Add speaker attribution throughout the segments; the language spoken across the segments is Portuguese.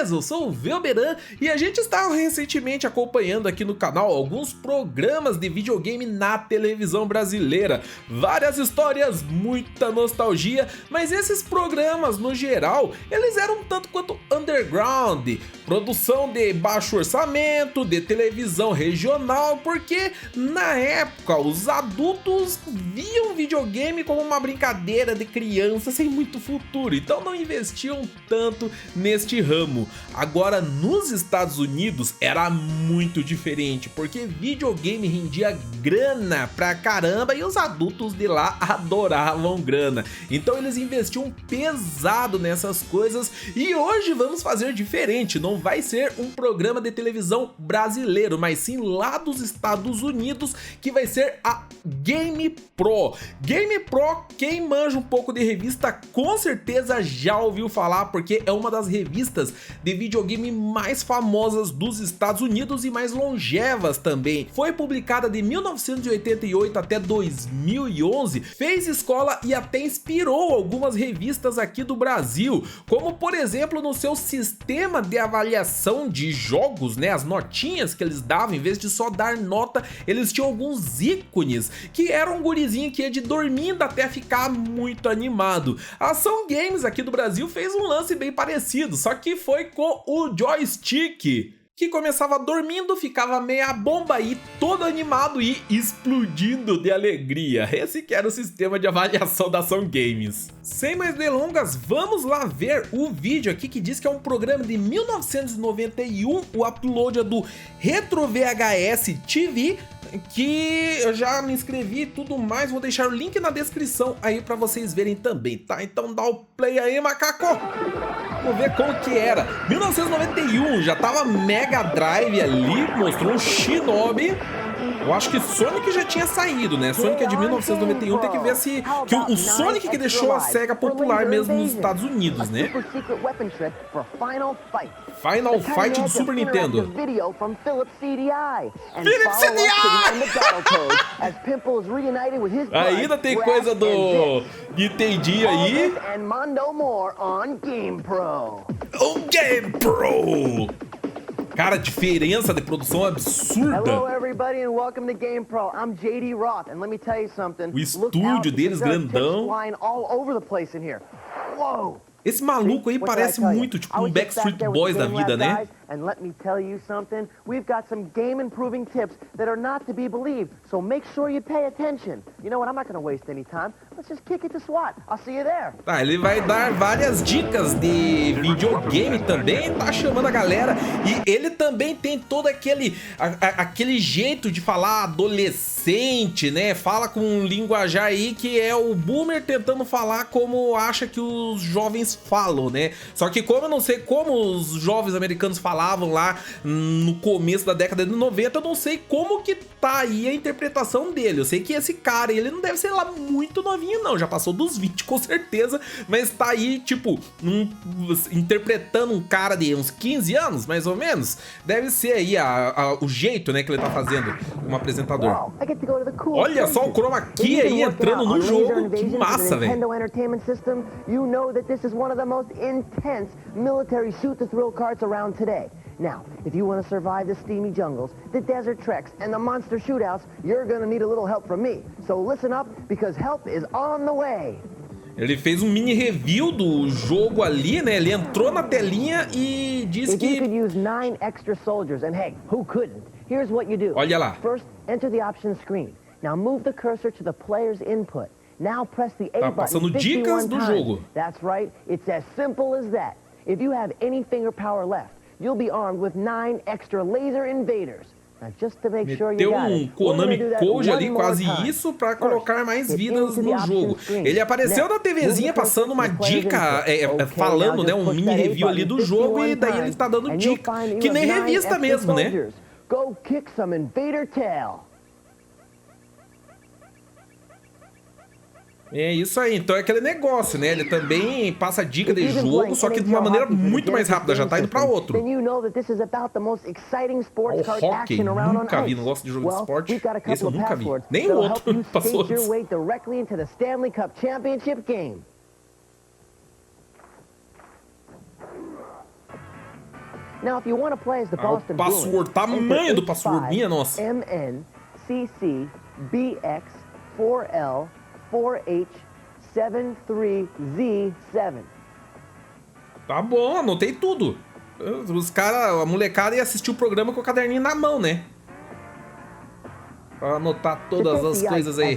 Speaker 1: beleza? Eu sou o Velberan e a gente está recentemente acompanhando aqui no canal alguns programas de videogame na televisão brasileira. Várias histórias, muita nostalgia, mas esses programas no geral, eles eram um tanto quanto underground, produção de baixo orçamento, de televisão regional, porque na época os adultos viam videogame como uma brincadeira de criança sem muito futuro, então não investiam tanto neste ramo. Agora nos Estados Unidos era muito diferente, porque videogame rendia grana pra caramba e os adultos de lá adoravam grana, então eles investiam pesado nessas coisas. E hoje vamos fazer diferente, não vai ser um programa de televisão brasileiro, mas sim lá dos Estados Unidos, que vai ser a GamePro. GamePro, quem manja um pouco de revista com certeza já ouviu falar, porque é uma das revistas de videogame mais famosas dos Estados Unidos e mais longevas também. Foi publicada de 1988 até 2011, fez escola e até inspirou algumas revistas aqui do Brasil, como por exemplo no seu sistema de avaliação de jogos, né, as notinhas que eles davam, em vez de só dar nota, eles tinham alguns ícones, que era um gurizinho que ia de dormindo até ficar muito animado. A Ação Games aqui do Brasil fez um lance bem parecido, só que foi com o joystick, que começava dormindo, ficava meia bomba e todo animado e explodindo de alegria. Esse que era o sistema de avaliação da Ação Games. Sem mais delongas, vamos lá ver o vídeo aqui que diz que é um programa de 1991, o upload é do Retro VHS TV, que eu já me inscrevi e tudo mais, vou deixar o link na descrição aí pra vocês verem também, tá? Então dá o play aí, macaco! Vamos ver como que era. 1991, já tava Mega Drive ali, mostrou um Shinobi. Eu acho que Sonic já tinha saído, né? Sonic é de 1991, tem que ver se... que o Sonic que deixou a SEGA popular mesmo nos Estados Unidos, né? Final Fight do Super Nintendo. Philips CDI! Ainda tem coisa do Nintendo aí. O GamePro! Cara, diferença de produção absurda.
Speaker 2: Hello everybody and welcome to GamePro. I'm JD Roth and let me tell you something.
Speaker 1: O estúdio deles grandão.
Speaker 2: All over the place in here. Whoa.
Speaker 1: Esse maluco aí parece muito tipo um Backstreet Boys da vida, né?
Speaker 2: And let me tell you something, we've got some game improving tips that are not to be believed, so make sure you pay attention. You know what, I'm not gonna waste any time. Let's just kick it to SWAT. I'll see you there.
Speaker 1: Tá, ele vai dar várias dicas de videogame também, tá chamando a galera. E ele também tem todo aquele jeito de falar adolescente, né? Fala com um linguajar aí que é o boomer tentando falar como acha que os jovens falam, né? Só que como eu não sei como os jovens americanos falavam lá no começo da década de 90, eu não sei como que tá aí a interpretação dele. Eu sei que esse cara, ele não deve ser lá muito novinho não, já passou dos 20 com certeza, mas tá aí tipo interpretando um cara de uns 15 anos, mais ou menos. Deve ser aí o jeito, né, que ele tá fazendo como apresentador. Olha só o chroma key aí entrando no jogo, que massa, velho.
Speaker 2: Now, if you want to survive the steamy jungles, the desert treks, and the monster shootouts, you're gonna need a little help from me. So listen up, because help is on the way.
Speaker 1: Ele fez um mini review do jogo ali, né? Ele entrou na telinha e disse que...
Speaker 2: You could use 9 extra soldiers, and hey, who couldn't? Here's what you do.
Speaker 1: Olha lá.
Speaker 2: First, enter the options screen. Now move the cursor to the player's input. Now press the A
Speaker 1: tá
Speaker 2: button
Speaker 1: passando dicas do jogo.
Speaker 2: That's right, it's as simple as that. If you have any finger power left, you'll be armed with 9 extra laser invaders. Now, just to make sure you got it,
Speaker 1: Konami Code ali, quase isso, para colocar mais vidas no jogo. Ele apareceu na TVzinha passando uma dica, falando, né, um mini review ali do jogo, e daí ele está dando dica, que nem revista mesmo, né?
Speaker 2: Go kick some invader tail.
Speaker 1: É isso aí, então é aquele negócio, né? Ele também passa dica de jogo, só que de uma maneira muito mais rápida, já tá indo pra outro. O hockey, nunca vi, não gosto de jogo de esporte, esse eu nunca vi. Nem o outro passou antes.
Speaker 2: Now, if you want to play as the
Speaker 1: O
Speaker 2: Boston Bruins,
Speaker 1: password, tamanho do password, minha nossa.
Speaker 2: MNCCBX4L4H73Z7.
Speaker 1: Tá bom, anotei tudo. Os caras, a molecada ia assistir o programa com o caderninho na mão, né? Pra anotar todas as coisas aí.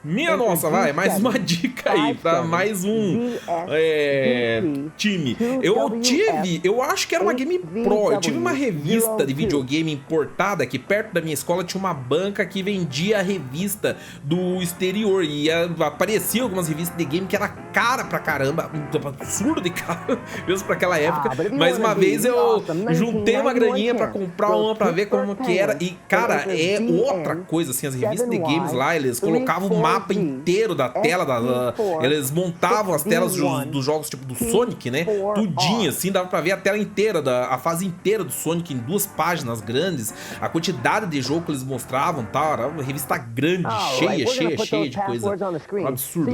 Speaker 1: Minha nossa, vai, mais uma dica aí pra mais um time. Eu acho que era uma Game Pro. Eu tive uma revista de videogame importada que perto da minha escola tinha uma banca que vendia a revista do exterior e aparecia algumas revistas de game que era cara pra caramba, absurdo de caro, mesmo pra aquela época. Mais uma vez eu juntei uma graninha pra comprar uma pra ver como que era e, cara, é outra coisa, assim, as revistas de games lá, eles colocavam o mapa inteiro da tela, eles montavam as telas dos jogos, tipo do Sonic, né, tudinho, assim, dava pra ver a tela inteira, a fase inteira do Sonic em 2 páginas grandes, a quantidade de jogo que eles mostravam, tal, era uma revista grande, cheia de coisa, um absurdo.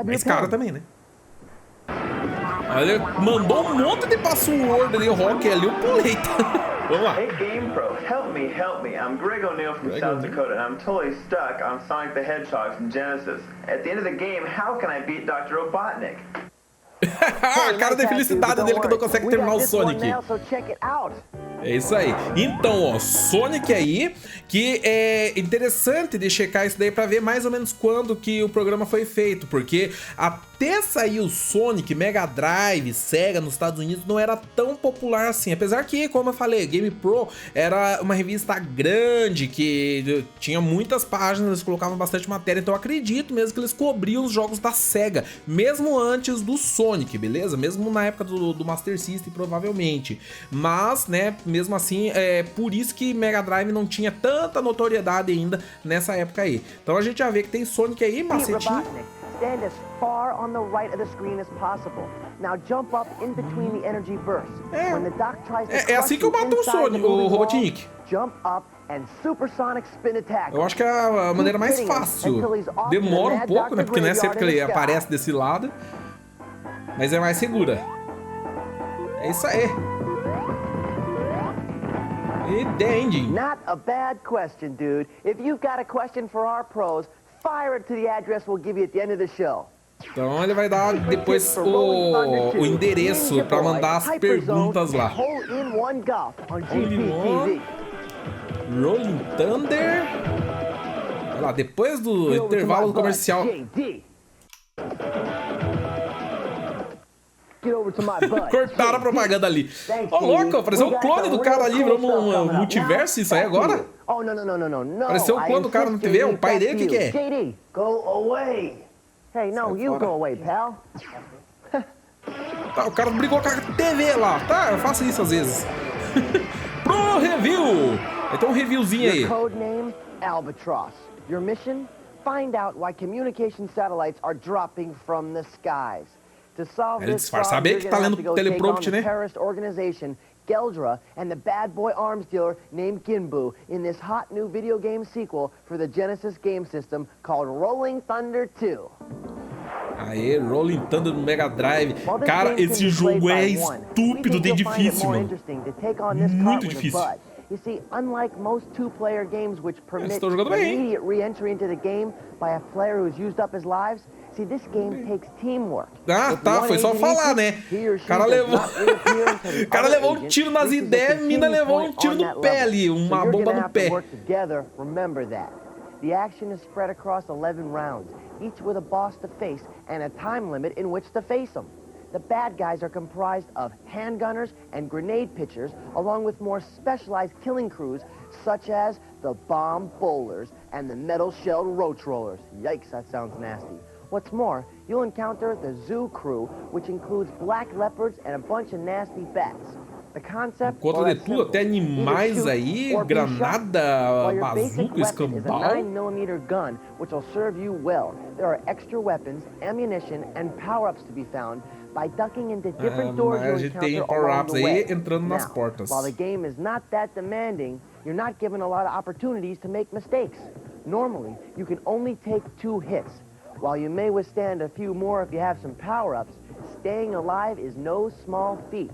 Speaker 1: Mas cara também, né? Ele mandou um monte de password ali, o Rock ali, eu pulei. Vamos lá.
Speaker 3: Hey Game Pro, help me. I'm Greg O'Neill from South Dakota and I'm totally stuck on Sonic the Hedgehog from Genesis. At the end of the game, how can I beat Dr. Robotnik?
Speaker 1: A cara de felicidade dele que não consegue terminar o Sonic. É isso aí. Então, ó, Sonic aí, que é interessante de checar isso daí pra ver mais ou menos quando que o programa foi feito, porque até sair o Sonic, Mega Drive, Sega nos Estados Unidos não era tão popular assim, apesar que, como eu falei, Game Pro era uma revista grande, que tinha muitas páginas, eles colocavam bastante matéria, então eu acredito mesmo que eles cobriam os jogos da Sega, mesmo antes do Sonic, beleza? Mesmo na época do Master System, provavelmente. Mas, né, mesmo assim, é por isso que Mega Drive não tinha tanta notoriedade ainda nessa época aí. Então a gente já vê que tem Sonic aí, macetinho.
Speaker 2: Stand as far on the right of the screen as possible. Now jump up in between the energy bursts. When the doc tries to
Speaker 1: assim que eu mato o Sonic, o Robotnik.
Speaker 2: Jump up and supersonic spin attack.
Speaker 1: Eu acho que é a maneira mais fácil. Demora um pouco, né? Porque não é sempre que ele aparece desse lado. Mas é mais segura. É isso aí. E The Ending.
Speaker 2: Not a bad question, dude. If you've got a question for our pros, fire it to the address we'll give you at the end of the show.
Speaker 1: Então ele vai dar depois o endereço para mandar as perguntas lá.
Speaker 2: Hole-in-one golf on
Speaker 1: GPTV. Rolling Thunder. Olha lá, depois do intervalo comercial. Cortaram a propaganda ali. Ô, louco, apareceu um clone do cara ali, virou um multiverso isso aí agora? Apareceu um clone do cara na TV, o pai dele, o que é?
Speaker 2: JD, go away. Hey, no, you go away, pal.
Speaker 1: Tá, o cara brigou com a TV lá. Tá, eu faço isso às vezes. Pro review. Então um reviewzinho aí.
Speaker 2: Your code name, Albatross. Your mission? Find out why communication satellites are dropping from the skies. To solve this problem, you're gonna have to go take on the terrorist organization Geldra and the bad boy arms dealer named Ginbu in this hot new video game sequel for the Genesis game system called Rolling Thunder 2.
Speaker 1: Aê, Rolling Thunder no Mega Drive. Cara, esse jogo é estúpido de difícil, mano. Muito difícil.
Speaker 2: You see, unlike most two-player games which permit immediate re-entry into the game by a player who's used up his lives, see, this game takes teamwork.
Speaker 1: Ah, tá, foi só falar, né? O cara levou um tiro nas ideias, a mina levou um tiro no pé ali, uma bomba no pé.
Speaker 2: Remember that. The action is spread across 11 rounds, each with a boss to face and a time limit in which to face them. The bad guys are comprised of handgunners and grenade pitchers, along with more specialized killing crews, such as the bomb bowlers and the metal-shelled roach rollers. Yikes, that sounds nasty. What's more, you'll encounter the zoo crew, which includes black leopards and a bunch of nasty bats. The concept,
Speaker 1: contra de tudo, até animais aí, granada, bazuca, escambau.
Speaker 2: A 9mm gun, which will serve you well. There are extra weapons, ammunition, and power-ups to be found by ducking into different doors you encounter along the way.
Speaker 1: Entrando nas portas.
Speaker 2: While the game is not that demanding, you're not given a lot of opportunities to make mistakes. Normally, you can only take 2 hits. While you may withstand a few more if you have some power-ups, staying alive is no small feat.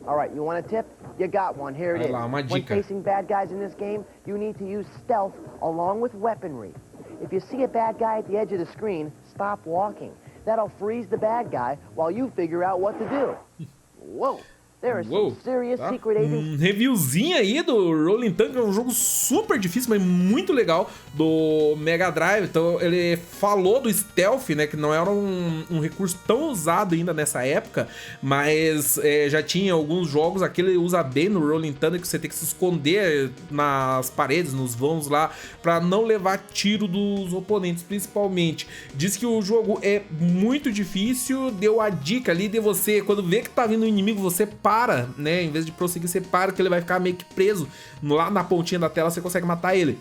Speaker 2: All right, you want a tip? You got one. Here it is.
Speaker 1: Lá, uma
Speaker 2: When
Speaker 1: dica.
Speaker 2: facing bad guys in this game, you need to use stealth along with weaponry. If you see a bad guy at the edge of the screen, stop walking. That'll freeze the bad guy while you figure out what to do. Whoa. There are some serious secret agents.
Speaker 1: Reviewzinho aí do Rolling Thunder, é um jogo super difícil, mas muito legal, do Mega Drive. Então ele falou do stealth, né, que não era um recurso tão usado ainda nessa época, mas já tinha alguns jogos, aquele usa bem no Rolling Thunder, que você tem que se esconder nas paredes, nos vãos lá, pra não levar tiro dos oponentes, principalmente. Diz que o jogo é muito difícil, deu a dica ali de você, quando vê que tá vindo um inimigo, você para, né? Em vez de prosseguir, você para, que ele vai ficar meio que preso lá na pontinha da tela, você consegue matar ele.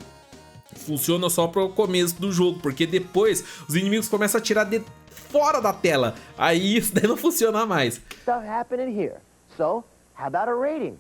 Speaker 1: Funciona só pro começo do jogo, porque depois os inimigos começam a atirar de fora da tela. Aí isso daí não funciona mais.
Speaker 2: Stuff happening here. So, how about a rating?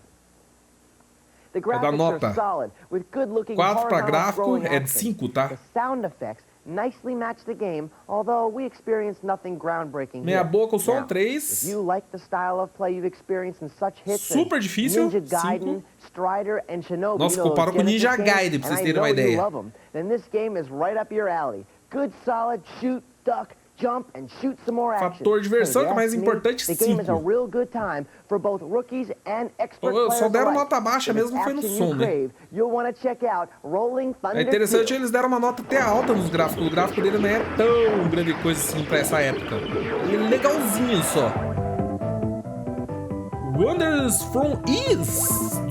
Speaker 2: The
Speaker 1: Vai dar
Speaker 2: graphics
Speaker 1: nota.
Speaker 2: are solid, with good-looking
Speaker 1: 4 pra
Speaker 2: horizontal
Speaker 1: gráfico,
Speaker 2: scrolling
Speaker 1: é de
Speaker 2: action.
Speaker 1: 5, tá?
Speaker 2: The sound effects nicely match the game, although we experienced nothing groundbreaking
Speaker 1: Meia
Speaker 2: here.
Speaker 1: boca, o som
Speaker 2: Now,
Speaker 1: 3.
Speaker 2: if you like the style of play you've experienced in such hits
Speaker 1: Super
Speaker 2: as
Speaker 1: difícil,
Speaker 2: Ninja Gaiden,
Speaker 1: 5.
Speaker 2: Strider, and Shinobi,
Speaker 1: Nossa,
Speaker 2: you know,
Speaker 1: compara com
Speaker 2: Genesis
Speaker 1: Ninja
Speaker 2: games,
Speaker 1: Gaiden, pra vocês
Speaker 2: and I
Speaker 1: terem uma
Speaker 2: know you
Speaker 1: ideia.
Speaker 2: love 'em, then this game is right up your alley. Good, solid, shoot, duck, jump, and shoot some more action.
Speaker 1: Fator diversão, que é mais
Speaker 2: If you ask me,
Speaker 1: importante,
Speaker 2: the game is a
Speaker 1: 5.
Speaker 2: real good time for both rookies and expert
Speaker 1: Só
Speaker 2: players
Speaker 1: deram
Speaker 2: alike.
Speaker 1: nota baixa
Speaker 2: If it's
Speaker 1: mesmo, foi no
Speaker 2: action
Speaker 1: som,
Speaker 2: you
Speaker 1: né?
Speaker 2: crave, you'll want to check out Rolling Thunder
Speaker 1: É interessante,
Speaker 2: 2.
Speaker 1: eles deram uma nota até alta nos gráficos. O gráfico dele não é tão grande coisa assim pra essa época. Ele é legalzinho só. Wonders from East,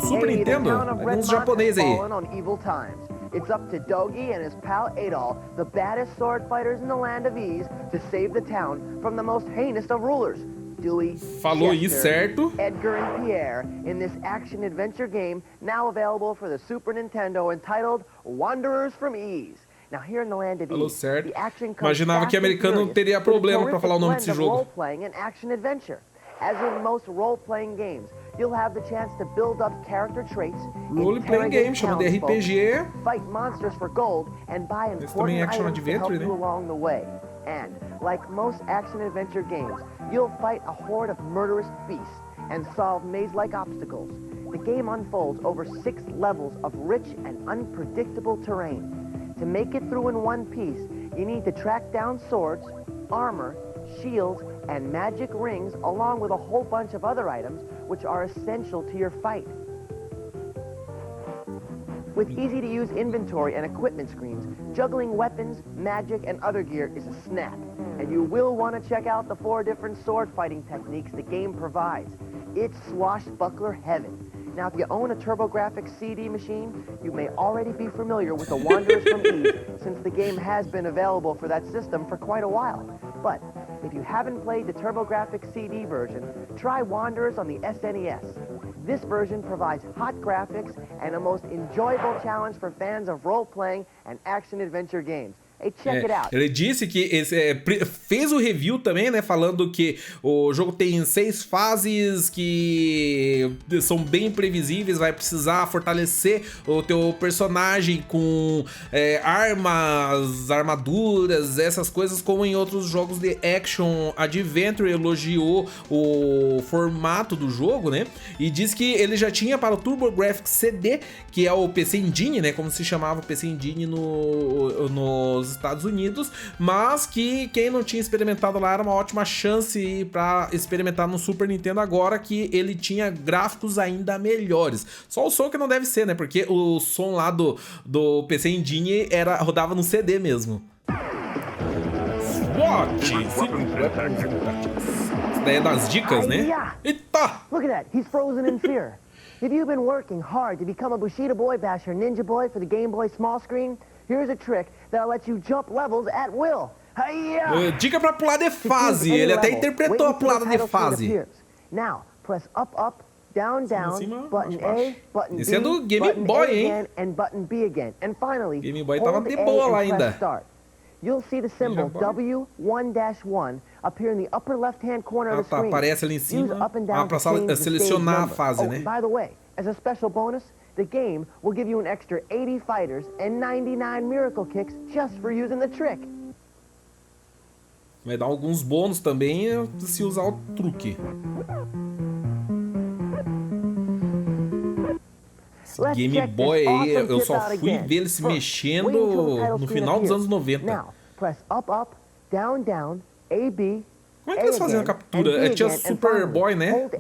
Speaker 1: Super
Speaker 2: Hey, the
Speaker 1: Nintendo.
Speaker 2: town of
Speaker 1: Alguns
Speaker 2: Redmont
Speaker 1: japoneses
Speaker 2: has
Speaker 1: aí.
Speaker 2: fallen on evil times. It's up to Dogi and his pal Adol, the baddest sword fighters in the land of Ease, to save the town from the most heinous of rulers. Dewey,
Speaker 1: Falou aí,
Speaker 2: Chester,
Speaker 1: certo?
Speaker 2: Edgar, and Pierre in this action-adventure game now available for the Super Nintendo entitled Wanderers from Ease. Now, here in the land of
Speaker 1: Falou
Speaker 2: Ease,
Speaker 1: certo.
Speaker 2: the action comes
Speaker 1: Imaginava que
Speaker 2: fast and
Speaker 1: americano
Speaker 2: furious
Speaker 1: teria
Speaker 2: with a
Speaker 1: problema pra
Speaker 2: terrific
Speaker 1: falar o nome
Speaker 2: blend
Speaker 1: desse
Speaker 2: of
Speaker 1: jogo.
Speaker 2: role-playing and action-adventure. As in most role-playing games, you'll have the chance to build up character traits,
Speaker 1: Role-playing game, chama de
Speaker 2: townsfolk,
Speaker 1: RPG.
Speaker 2: fight monsters for gold, and buy
Speaker 1: Esse também é
Speaker 2: important
Speaker 1: action
Speaker 2: items to help
Speaker 1: adventure,
Speaker 2: you
Speaker 1: né?
Speaker 2: along the way. And, like most action-adventure games, you'll fight a horde of murderous beasts and solve maze-like obstacles. The game unfolds over 6 levels of rich and unpredictable terrain. To make it through in one piece, you need to track down swords, armor, shields, and magic rings, along with a whole bunch of other items which are essential to your fight. With easy-to-use inventory and equipment screens, juggling weapons, magic, and other gear is a snap. And you will want to check out the 4 different sword fighting techniques the game provides. It's swashbuckler heaven. Now, if you own a TurboGrafx CD machine, you may already be familiar with the Wanderers from Ease, since the game has been available for that system for quite a while. But if you haven't played the TurboGrafx CD version, try Wanderers on the SNES. This version provides hot graphics and a most enjoyable challenge for fans of role-playing and action-adventure games. Hey, check it out.
Speaker 1: Ele disse que fez o review também, né, falando que o jogo tem 6 fases que são bem previsíveis, vai precisar fortalecer o teu personagem com armas, armaduras, essas coisas, como em outros jogos de action adventure. Elogiou o formato do jogo, né, e disse que ele já tinha para o TurboGrafx CD, que é o PC Engine, né, como se chamava o PC Engine nos Estados Unidos, mas que quem não tinha experimentado lá era uma ótima chance para experimentar no Super Nintendo, agora que ele tinha gráficos ainda melhores. Só o som que não deve ser, né? Porque o som lá do PC Engine rodava no CD mesmo. SWAT! Isso daí é das dicas, né? Eita!
Speaker 2: Look at that, he's frozen in fear. If you've been working hard to become a Bushido Boy Basher Ninja Boy for the Game Boy small screen, here's a trick that'll let you jump levels at will. Hi-ya!
Speaker 1: Dica pra pular de fase. Ele até interpretou a pulada de fase.
Speaker 2: Now, press up, up, down, down,
Speaker 1: cima,
Speaker 2: button
Speaker 1: baixo,
Speaker 2: A, button
Speaker 1: Esse
Speaker 2: B,
Speaker 1: é do Game
Speaker 2: button
Speaker 1: Boy,
Speaker 2: A
Speaker 1: hein?
Speaker 2: again, and button B again. And finally,
Speaker 1: Game Boy tava
Speaker 2: hold
Speaker 1: de
Speaker 2: A
Speaker 1: boa
Speaker 2: and
Speaker 1: lá
Speaker 2: press
Speaker 1: ainda.
Speaker 2: start. You'll see the symbol
Speaker 1: Já vai.
Speaker 2: W1-1 appear in the upper left-hand corner of the
Speaker 1: tá,
Speaker 2: screen.
Speaker 1: aparece ali em
Speaker 2: Use
Speaker 1: cima.
Speaker 2: up and down
Speaker 1: Pra
Speaker 2: to change the
Speaker 1: selecionar a
Speaker 2: stage
Speaker 1: fase,
Speaker 2: number.
Speaker 1: né?
Speaker 2: By the way, as a special bonus, the game will give you an extra 80 fighters and 99 miracle kicks just for using the trick.
Speaker 1: Vai dar alguns bônus também se usar o truque. Esse Game Boy aí, eu só fui ver ele se mexendo no final dos anos 90. Como é que eles faziam a captura? Tinha Super Boy, né?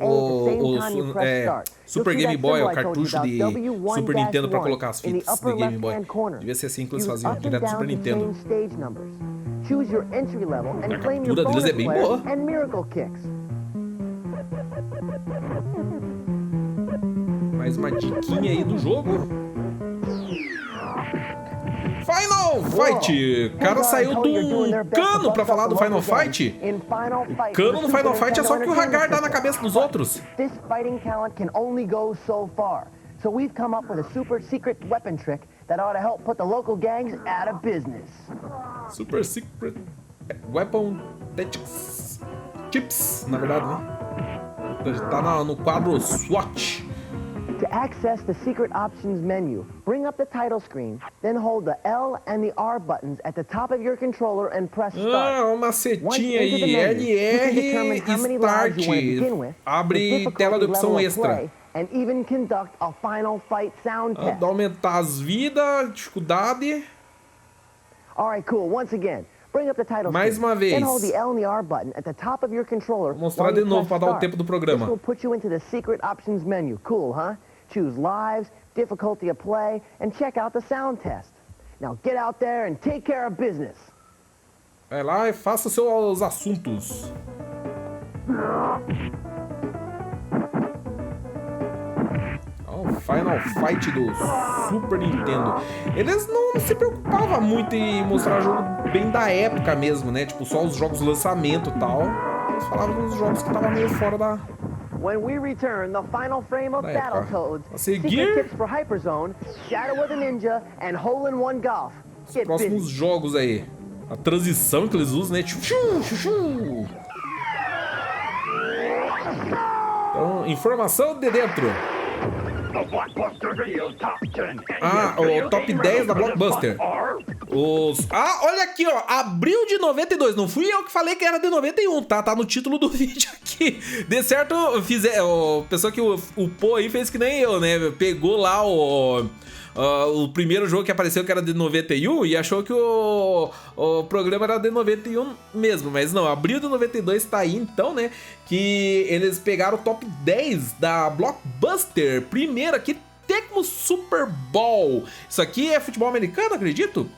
Speaker 1: Super Game Boy, o cartucho de Super Nintendo pra colocar as fitas de Game Boy. Devia ser assim que eles faziam, direto do Super Nintendo. A captura deles é bem boa. Mais uma diquinha aí do jogo. Final Fight! O cara saiu do cano pra falar do Final Fight. O cano no Final Fight é só que o Hagar dá na cabeça dos outros.
Speaker 2: This fighting talent can only go so far. So we've come up with a super secret weapon trick that ought to help put the local gangs out of business.
Speaker 1: Super Secret Weapon Tactics Chips, na verdade, né? Tá no quadro SWAT.
Speaker 2: To access the secret options menu, bring up the title screen, then hold the L and the R buttons at the top of your controller and press start.
Speaker 1: Uma setinha aí, LR Start. Abre tela de opção extra.
Speaker 2: And even conduct a final fight sound test.
Speaker 1: Dá aumentar as vidas, dificuldade.
Speaker 2: Alright, cool. Once again, bring up the title
Speaker 1: mais uma vez.
Speaker 2: Then hold the L and the R button at the top of your controller.
Speaker 1: Vou mostrar de novo para dar o tempo do programa.
Speaker 2: This will put you into the secret options menu. Cool, huh? Choose lives, difficulty of play, and check out the sound test. Now get out there and take care of business.
Speaker 1: Vai lá e faça seus assuntos. O Final Fight do Super Nintendo. Eles não se preocupavam muito em mostrar jogo bem da época mesmo, né? Tipo, só os jogos lançamento e tal. Eles falavam dos jogos que estavam meio fora da...
Speaker 2: When we return, the final frame of Battletoads,
Speaker 1: secret
Speaker 2: tips for Hyperzone, Shadow of the Ninja, and Hole-in-One Golf.
Speaker 1: Os próximos jogos aí. A transição que eles usam, né? Então, informação de dentro. O top 10 da Blockbuster. Olha aqui, ó. Abril de 92. Não fui eu que falei que era de 91, tá? Tá no título do vídeo aqui. De certo, o pessoal que upou aí fez que nem eu, né? Pegou lá o primeiro jogo que apareceu que era de 91 e achou que o programa era de 91 mesmo, mas não, abril de 92 tá aí então, né, que eles pegaram o top 10 da Blockbuster, primeiro aqui, Tecmo Super Bowl. Isso aqui é futebol americano, acredito?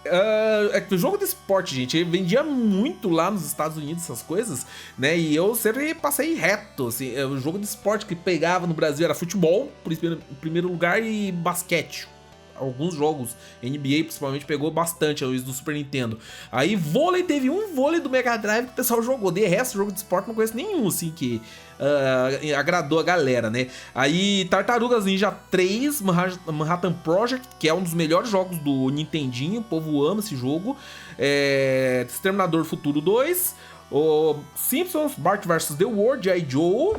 Speaker 1: É jogo de esporte, gente. Ele vendia muito lá nos Estados Unidos essas coisas, né? E eu sempre passei reto, assim. O jogo de esporte que pegava no Brasil era futebol, por em primeiro lugar, e basquete. Alguns jogos, NBA principalmente, pegou bastante os do Super Nintendo. Aí vôlei, teve um vôlei do Mega Drive que o pessoal jogou. De resto, jogo de esporte não conheço nenhum, assim, que agradou a galera, né? Aí Tartarugas Ninja 3, Manhattan Project, que é um dos melhores jogos do Nintendinho, o povo ama esse jogo. Exterminador Futuro 2, o Simpsons, Bart vs The World, G.I. Joe,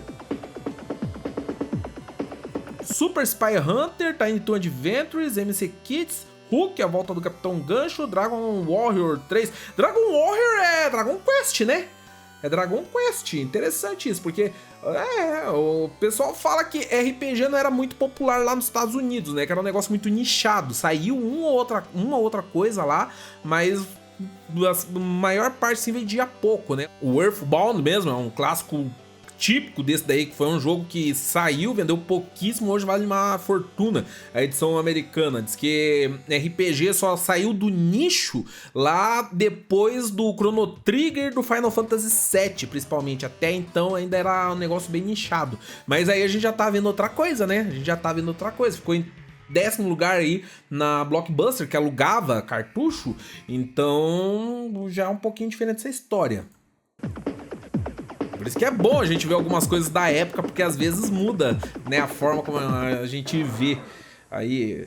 Speaker 1: Super Spy Hunter, Tiny Toon Adventures, MC Kids, Hulk, A Volta do Capitão Gancho, Dragon Warrior 3. Dragon Warrior é Dragon Quest, né? É Dragon Quest, interessante isso, porque o pessoal fala que RPG não era muito popular lá nos Estados Unidos, né? Que era um negócio muito nichado, saiu uma ou outra coisa lá, mas a maior parte se vendia pouco, né? O Earthbound mesmo é um clássico típico desse daí, que foi um jogo que saiu, vendeu pouquíssimo, hoje vale uma fortuna a edição americana. Diz que RPG só saiu do nicho lá depois do Chrono Trigger do Final Fantasy VII, principalmente. Até então ainda era um negócio bem nichado. Mas aí a gente já tá vendo outra coisa, né? A gente já tá vendo outra coisa. Ficou em 10º lugar aí na Blockbuster, que alugava cartucho. Então já é um pouquinho diferente essa história. Por isso que é bom a gente ver algumas coisas da época, porque às vezes muda, né, a forma como a gente vê. Aí,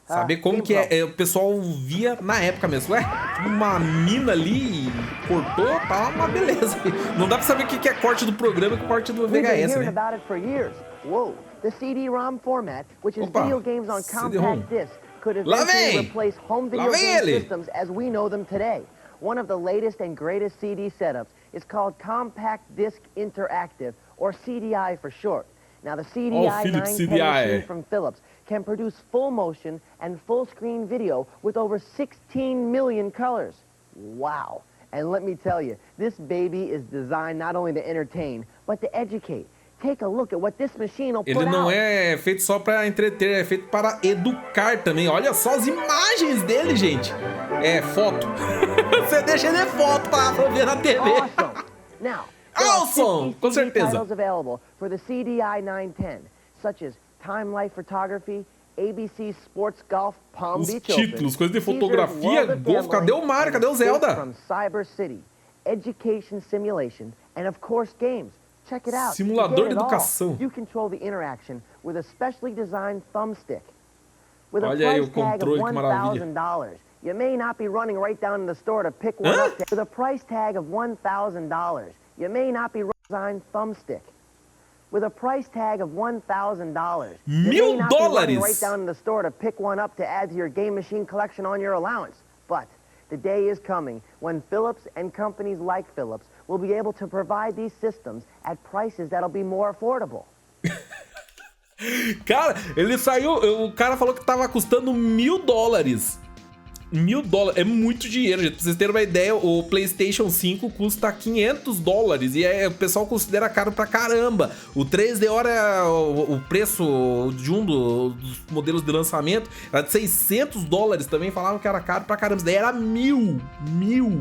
Speaker 1: saber como que o pessoal via na época mesmo. Uma mina ali cortou, tá uma beleza. Não dá pra saber o que é corte do programa e corte do VHS, né?
Speaker 2: The CD-ROM format, which is video games on compact disc, could
Speaker 1: Lá
Speaker 2: eventually
Speaker 1: vem!
Speaker 2: replace home video game systems as we know them today. one of the latest and greatest CD setups is called Compact Disc Interactive, or CDI for short. Now, the CDI 910 machine from Philips can produce full motion and full screen video with over 16 million colors. Wow. And let me tell you, this baby is designed not only to entertain, but to educate. Take a look at what this machine will put out.
Speaker 1: Ele não é feito só para entreter, é feito para educar também. Olha só as imagens dele, gente. É foto. Você deixa ele foto para ver na TV.
Speaker 2: Awesome. Now,
Speaker 1: awesome, com certeza.
Speaker 2: Titles available for the CDI 910, such as Time Life Photography, ABC Sports Golf, Palm Beach Open.
Speaker 1: Os títulos, coisa de fotografia, golfe. Cadê o Mario? Cadê o Zelda?
Speaker 2: From Cyber City, Education Simulation, and of course games. Check it out.
Speaker 1: Simulador de educação.
Speaker 2: You control the interaction with a specially designed thumbstick. With a
Speaker 1: Olha aí o
Speaker 2: price tag of
Speaker 1: controle, que maravilha.
Speaker 2: $1,000. You may not be running right down in the store to pick one up. With a price tag of $1,000. You may not be running thumbstick. With a price tag of $1,000. You may not be running right down in the store to pick one up to add to your game machine collection on your allowance. But the day is coming when Philips and companies like Philips will be able to provide these systems at prices that'll be more affordable.
Speaker 1: Cara, ele saiu... O cara falou que tava custando $1.000. $1.000 é muito dinheiro, gente. Pra vocês terem uma ideia, o PlayStation 5 custa $500 e o pessoal considera caro pra caramba. O 3D Hora, o preço de um dos modelos de lançamento era de $600 também. Falavam que era caro pra caramba. Daí era milão.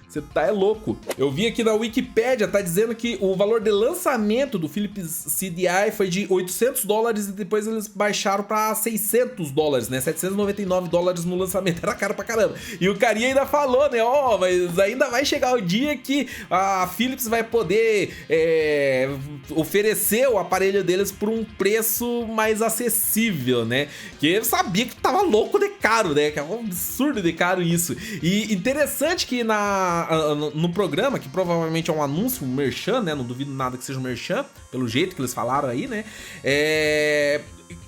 Speaker 1: Você tá louco. Eu vi aqui na Wikipédia, tá dizendo que o valor de lançamento do Philips CDI foi de $800 e depois eles baixaram pra $600, né? $799 no lançamento. Era caro pra caramba. E o carinha ainda falou, né? Ó, mas ainda vai chegar o dia que a Philips vai poder oferecer o aparelho deles por um preço mais acessível, né? Que eu sabia que tava louco de caro, né? Que é um absurdo de caro isso. E interessante que no programa, que provavelmente é um anúncio, um merchan, né? Não duvido nada que seja um merchan, pelo jeito que eles falaram aí, né?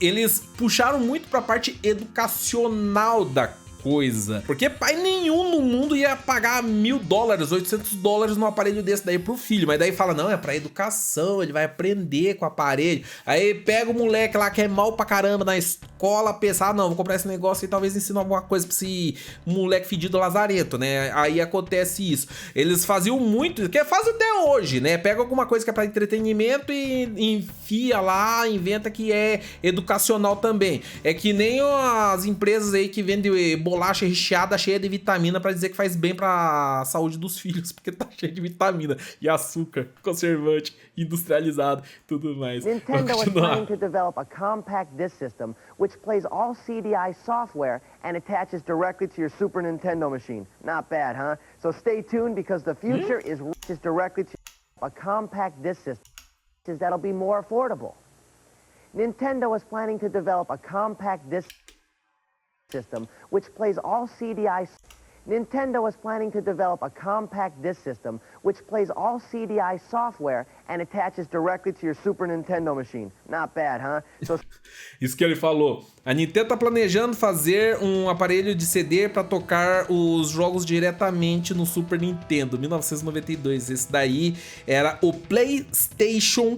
Speaker 1: Eles puxaram muito pra parte educacional da coisa. Porque pai nenhum no mundo ia pagar $1.000, $800 num aparelho desse daí pro filho. Mas daí fala, não, é pra educação, ele vai aprender com o aparelho. Aí pega o moleque lá que é mal pra caramba na escola, pensar, não, vou comprar esse negócio e talvez ensine alguma coisa pra esse moleque fedido lazareto, né? Aí acontece isso. Eles faziam muito, que fazem até hoje, né? Pega alguma coisa que é pra entretenimento e enfia lá, inventa que é educacional também. É que nem as empresas aí que vendem bolacha recheada cheia de vitamina pra dizer que faz bem pra saúde dos filhos, porque tá cheio de vitamina e açúcar, conservante, industrializado, tudo mais.
Speaker 2: Nintendo is planning to develop a compact disc system which plays all CDI software and attaches directly to your Super Nintendo machine. Not bad, huh? So stay tuned because the future is directly to a compact disc system that'll be more affordable. Nintendo is planning to develop a compact disc system which plays all CDI. Nintendo is planning to develop a compact disc system which plays all CDI software and attaches directly to your Super Nintendo machine. Not bad, huh? So...
Speaker 1: Isso que ele falou. A Nintendo tá planejando fazer um aparelho de CD para tocar os jogos diretamente no Super Nintendo, 1992. Esse daí era o PlayStation,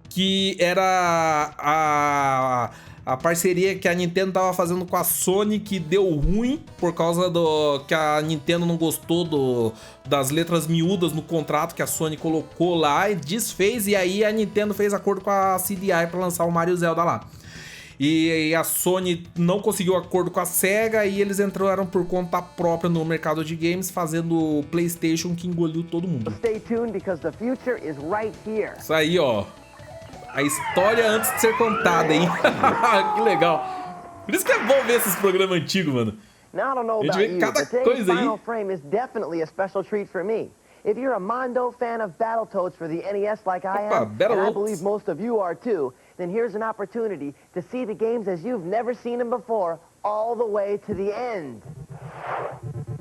Speaker 1: que era a parceria que a Nintendo tava fazendo com a Sony, que deu ruim por causa do que a Nintendo não gostou das letras miúdas no contrato que a Sony colocou lá e desfez, e aí a Nintendo fez acordo com a CDI para lançar o Mario e Zelda lá. E a Sony não conseguiu acordo com a SEGA e eles entraram por conta própria no mercado de games, fazendo o PlayStation, que engoliu todo mundo.
Speaker 2: Stay tuned because the future is right here.
Speaker 1: Isso aí, ó. A história antes de ser contada, hein? Que legal. Por isso que é bom ver esses programas antigos, mano.
Speaker 2: Now, I don't know
Speaker 1: A gente
Speaker 2: about
Speaker 1: vê
Speaker 2: you,
Speaker 1: cada
Speaker 2: but today's
Speaker 1: coisa aí.
Speaker 2: Final Frame is definitely a special treat for me. If you're a Mondo fan of Battletoads for the NES like I
Speaker 1: Opa,
Speaker 2: am, and I
Speaker 1: Battletoads.
Speaker 2: believe most of you are too, then here's an opportunity to see the games as you've never seen them before, all the way to the end.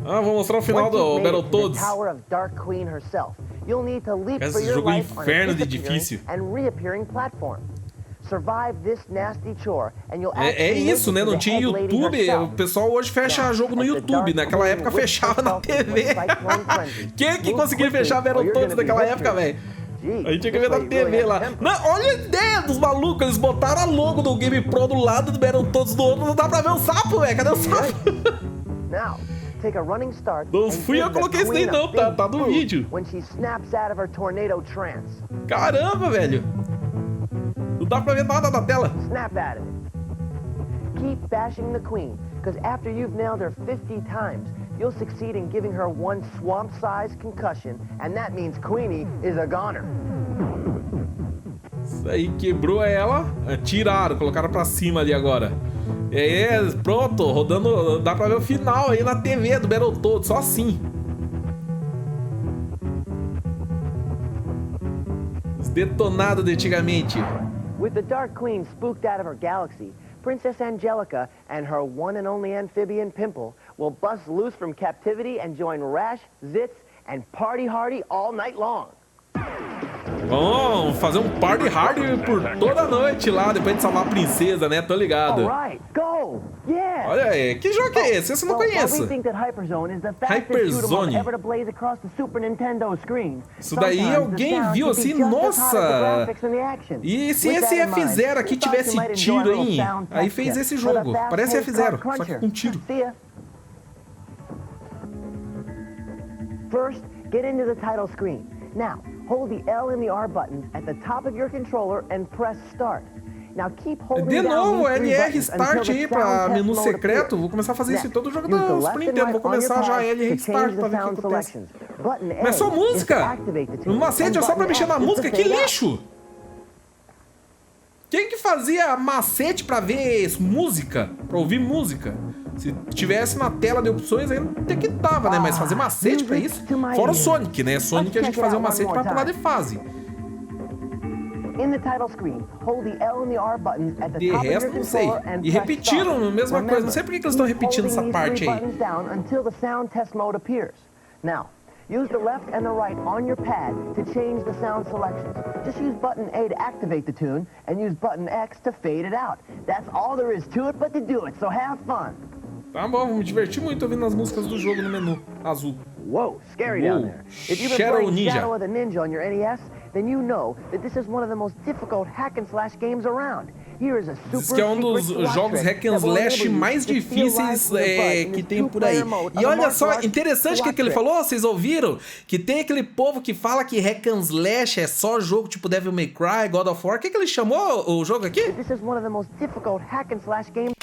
Speaker 1: Ah, vou mostrar o final do Battletoads.
Speaker 2: Tower of Dark Queen herself. You'll need to leap for
Speaker 1: Esse
Speaker 2: your
Speaker 1: jogo é um
Speaker 2: life on a
Speaker 1: inferno de
Speaker 2: disappearing
Speaker 1: difícil.
Speaker 2: and reappearing platform. Survive this nasty chore, and you'll
Speaker 1: É isso, né? Não tinha YouTube. O pessoal hoje fecha jogo no YouTube. Naquela época fechava na TV. Quem que conseguia fechar Battletoads naquela época, velho? A gente tinha que ver na TV lá. Não, olha a ideia dos malucos. Eles botaram a logo do Game Pro do lado do Battletoads do outro. Não dá pra ver o sapo, velho. Cadê o sapo? Não fui eu que coloquei isso aí não, tá no vídeo. Caramba, velho. Não dá pra ver nada na tela.
Speaker 2: Snap at it. Keep bashing the queen, because after you've nailed her 50 times, you'll succeed in giving her one swamp-sized concussion, and that means Queenie is a goner.
Speaker 1: Isso aí, quebrou ela, tiraram, colocaram pra cima ali agora. Pronto, rodando, dá pra ver o final aí na TV do Battletoads, só assim. Os detonados de antigamente.
Speaker 2: With the Dark Queen spooked out of her galaxy, Princess Angelica and her one and only amphibian Pimple will bust loose from captivity and join Rash, Zitz, and Party Hardy all night long.
Speaker 1: Vamos fazer um party hard por toda a noite lá, depois de salvar a princesa, né? Tô ligado.
Speaker 2: Alright, go! Yeah!
Speaker 1: Olha aí, que jogo é esse? Esse eu não conheço. Hyperzone. Isso daí alguém viu assim, nossa! E se esse F0 aqui tivesse tiro, hein? Aí fez esse jogo. Parece F0, só que com tiro.
Speaker 2: First, get into the title screen. Now, hold the L and the R buttons at the top of your controller and press start. Now keep holding
Speaker 1: de novo,
Speaker 2: down these
Speaker 1: LR
Speaker 2: three
Speaker 1: Start aí pra menu secreto. Vou começar a fazer isso em todo jogo do Super Nintendo. Vou começar já LR Start pra ver o que acontece. Começou música! Um macete é só pra mexer na música, que lixo! Quem que fazia macete pra ver música? Pra ouvir música? Se tivesse na tela de opções, aí até que tava, né? Mas fazer macete pra isso? Fora o Sonic, né? Sonic a gente fazia um macete pra pular de fase. De resto, não sei. E repetiram a mesma coisa. Não sei por que eles estão repetindo essa parte aí.
Speaker 2: Use the left and the right on your pad to change the sound selections. Just use button A to activate the tune and use button X to fade it out. That's all there is to it but to do it, so have fun.
Speaker 1: Tá bom, vou me divertir muito ouvindo as músicas do jogo no menu azul.
Speaker 2: Whoa, scary down there. If you've been playing Shadow of the Ninja on your NES, then you know that this is one of the most difficult hack and slash games around. Here is a super
Speaker 1: Diz que é um dos jogos hack and slash mais difíceis que tem por aí. E olha só, interessante que ele falou, vocês ouviram? Que tem aquele povo que fala que hack and slash é só jogo tipo Devil May Cry, God of War. O que ele chamou o jogo aqui?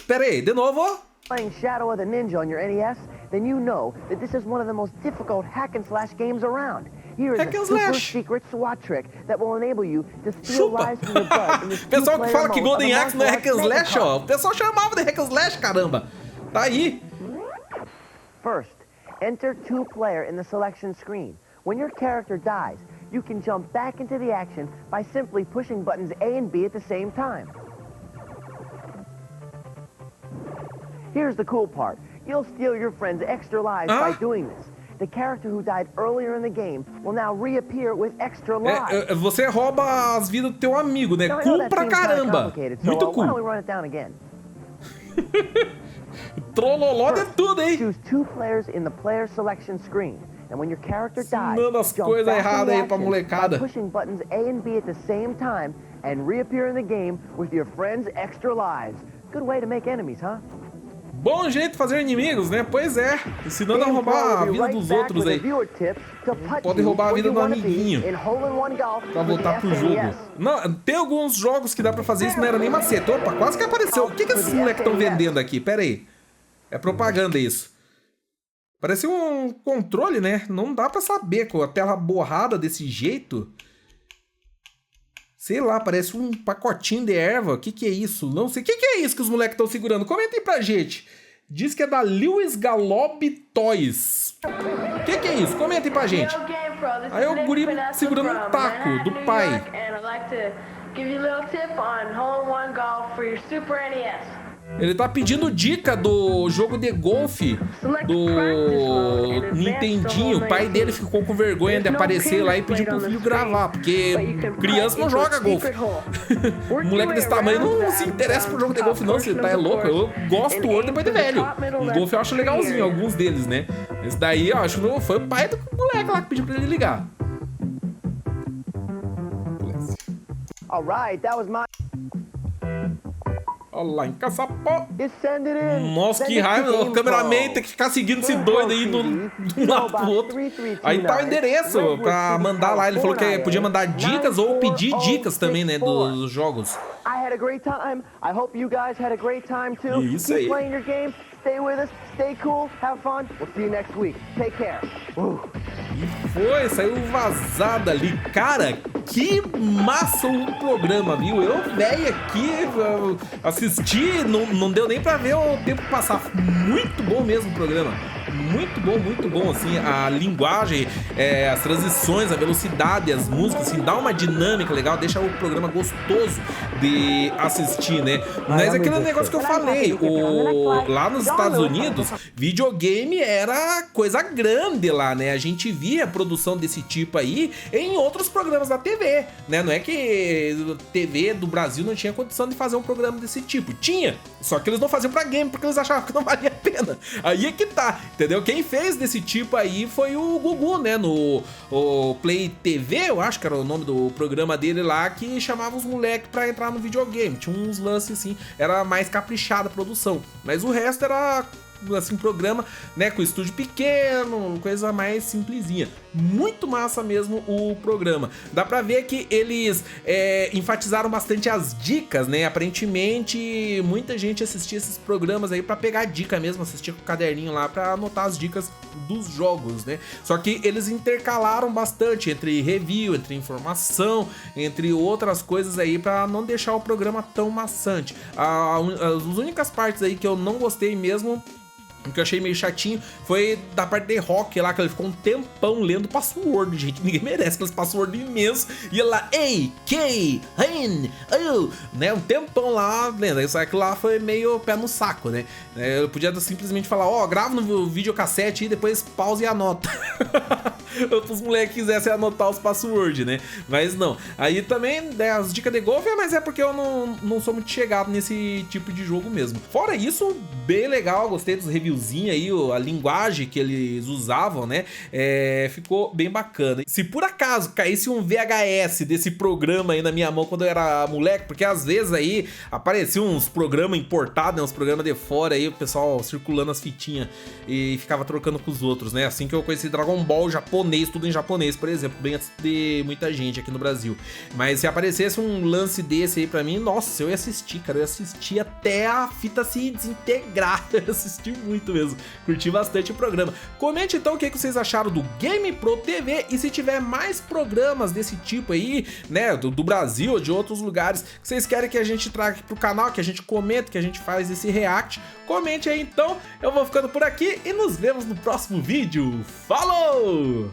Speaker 1: Pera aí, de novo.
Speaker 2: Playing Shadow of the Ninja on your NES, then you know that this is one of the most difficult hack and slash games around. Here is a super secret SWAT trick that will enable you to steal lives from your butt in this
Speaker 1: pessoal que fala que Golden Axe não é hack and slash, ó. O pessoal chamava de hack and slash, caramba. Tá aí.
Speaker 2: First, enter 2-player in the selection screen. When your character dies, you can jump back into the action by simply pushing buttons A and B at the same time. Here's the cool part. You'll steal your friend's extra lives by doing this. The character who died earlier in the game will now reappear with extra lives.
Speaker 1: Você rouba as vidas do teu amigo, né? Cool pra caramba. Muito cool. Trolloló de tudo, hein?
Speaker 2: Choose 2 players in the player selection screen. And when your character dies,
Speaker 1: ensinando as coisas erradas aí pra molecada.
Speaker 2: Pushing buttons A and B at the same time and reappear in the game with your friend's extra lives. Good way to make enemies, huh?
Speaker 1: Bom jeito de fazer inimigos, né? Pois é, ensinando a roubar a vida dos outros aí. Pode roubar a vida do amiguinho pra voltar pro jogo. Não, tem alguns jogos que dá pra fazer isso, não era nem macete. Opa, quase que apareceu. O que esses moleques estão vendendo aqui? Pera aí. É propaganda isso. Parece um controle, né? Não dá pra saber com a tela borrada desse jeito. Sei lá, parece um pacotinho de erva. O que é isso? Não sei. O que é isso que os moleques estão segurando? Comentem pra gente. Diz que é da Lewis Galob Toys. O que é isso? Comentem pra gente. Aí o guri segurando um taco do pai. Ele tá pedindo dica do jogo de golfe do Nintendinho. O pai dele ficou com vergonha de aparecer lá e pediu pro filho gravar, porque criança não joga golfe. Um moleque desse tamanho não se interessa por jogo de golfe não, você tá louco. Eu gosto hoje depois de velho. O golfe eu acho legalzinho, alguns deles, né? Esse daí, eu acho que foi o pai do moleque lá que pediu pra ele ligar.
Speaker 2: Alright, that was my...
Speaker 1: Olha lá, em Caçapó.
Speaker 2: Send it in.
Speaker 1: Nossa, que raiva. O cameraman tem que ficar seguindo esse doido aí de um lado pro outro. Aí tá o endereço pra mandar lá. Ele falou que podia mandar dicas ou pedir dicas também, né, dos jogos.
Speaker 2: I had a great time. I hope you guys had a great time too.
Speaker 1: Isso aí.
Speaker 2: Keep playing your game. Stay with us. Stay cool. Have fun. We'll see you next week. Take care.
Speaker 1: E foi, saiu vazada ali. Cara, que massa o programa, viu? Eu, velho, aqui assisti, não deu nem pra ver o tempo passar. Muito bom mesmo o programa. Muito bom, assim, a linguagem, as transições, a velocidade, as músicas, assim, dá uma dinâmica legal, deixa o programa gostoso de assistir, né? Mas é aquele negócio que eu falei, lá nos Estados Unidos, videogame era coisa grande lá, né? A gente via a produção desse tipo aí em outros programas da TV, né? Não é que a TV do Brasil não tinha condição de fazer um programa desse tipo. Tinha, só que eles não faziam pra game porque eles achavam que não valia a pena. Aí é que tá, entendeu? Quem fez desse tipo aí foi o Gugu, né? No Play TV, eu acho que era o nome do programa dele lá, que chamava os moleques pra entrar no videogame. Tinha uns lances assim, era mais caprichada a produção. Mas o resto era, assim, programa, né, com estúdio pequeno, coisa mais simplesinha. Muito massa mesmo o programa. Dá pra ver que eles enfatizaram bastante as dicas, né? Aparentemente, muita gente assistia esses programas aí pra pegar dica mesmo, assistia com o caderninho lá pra anotar as dicas dos jogos, né? Só que eles intercalaram bastante entre review, entre informação, entre outras coisas aí pra não deixar o programa tão maçante. As únicas partes aí que eu não gostei mesmo, o que eu achei meio chatinho foi da parte de rock lá, que ele ficou um tempão lendo password, gente. Ninguém merece aqueles password imensos. E lá, né? Um tempão lá lendo. Isso aqui lá foi meio pé no saco, né? Eu podia simplesmente falar, grava no videocassete e depois pausa e anota. Os moleques quisessem anotar os passwords, né? Mas não. Aí também, né, as dicas de golfe, mas é porque eu não sou muito chegado nesse tipo de jogo mesmo. Fora isso, bem legal, gostei dos reviewzinhos aí, a linguagem que eles usavam, né? Ficou bem bacana. Se por acaso caísse um VHS desse programa aí na minha mão quando eu era moleque, porque às vezes aí apareciam uns programas importados, né? Uns programas de fora aí, o pessoal circulando as fitinhas e ficava trocando com os outros, né? Assim que eu conheci Dragon Ball japonês, tudo em japonês, por exemplo, bem antes de muita gente aqui no Brasil. Mas se aparecesse um lance desse aí pra mim, nossa, eu ia assistir, cara. Eu ia assistir até a fita se desintegrar. Eu ia assistir muito mesmo. Curti bastante o programa. Comente então o que vocês acharam do Game Pro TV e se tiver mais programas desse tipo aí, né, do Brasil ou de outros lugares que vocês querem que a gente traga aqui pro canal, que a gente comenta, que a gente faz esse react. Comente aí então. Eu vou ficando por aqui e nos vemos no próximo vídeo. Falou!